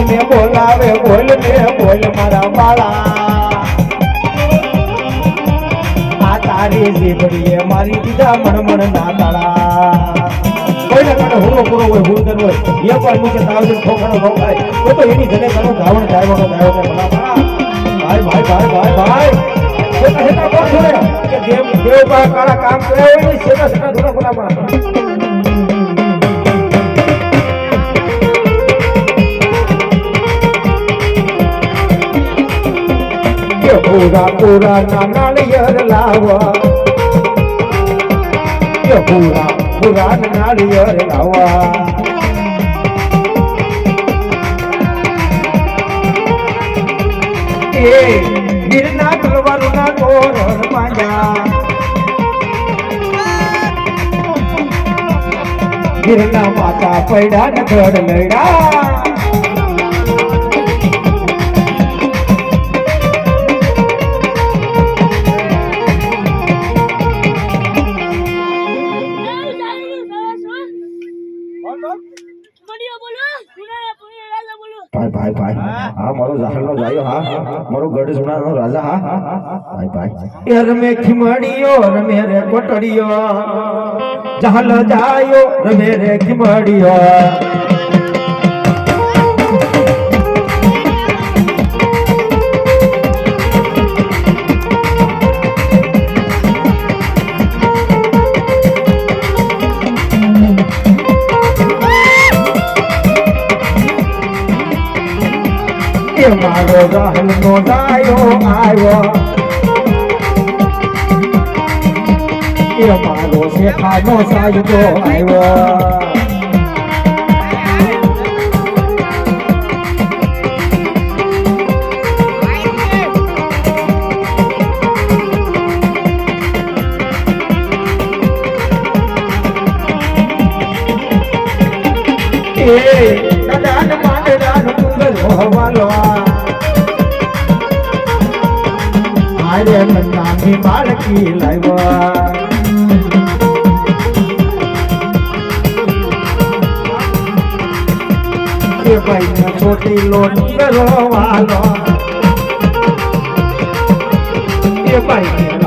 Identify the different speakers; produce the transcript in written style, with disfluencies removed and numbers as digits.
Speaker 1: ને બોલાવે બોલ ને બોલ મારા બાળા આ તારી જીભડીએ મારી દીધા મણમણ ના તાળા કોઈને કાઢે હુલો પૂરો હોય હુલદર હોય એ પણ મુકે તાવજે ઠોકણો ઠોકાય તો એની ઘરે ઘણો ધાવણ ધાવણો ધાવ્યો કે ભલા ભાઈ ભાઈ ભાઈ ભાઈ ભાઈ સેતા સેતા કોણ છોડે કે દેવ પા કાળા કામ કરે હોય ને સેતા સેતા ધોરા ભલા ભલા પૂરા પૂરા નાળિયેર લાવા પૂરા પૂરા નાળિયેર લાવા એ ગિરના તલવારો ના તોરણ માંડ્યા ગિરના માતા પૈડા ને ધડ લડ્યા भाई भाई हाँ मारो जाहल नो जायो हाँ मारो गढ़ सुना नो राजा हाँ भाई भाई यार में खिमड़ियो रे मेरे कोटड़ियो जाहल जायो रे मेरे खिमड़ियो मारो रहल नो जायो आयो ये मारो से खानो सायो आयो ए दान मान दान तुंगल हवालो आरे नानी बाळकी लायवा ये भाई छोटी लोट करो वालो ये भाई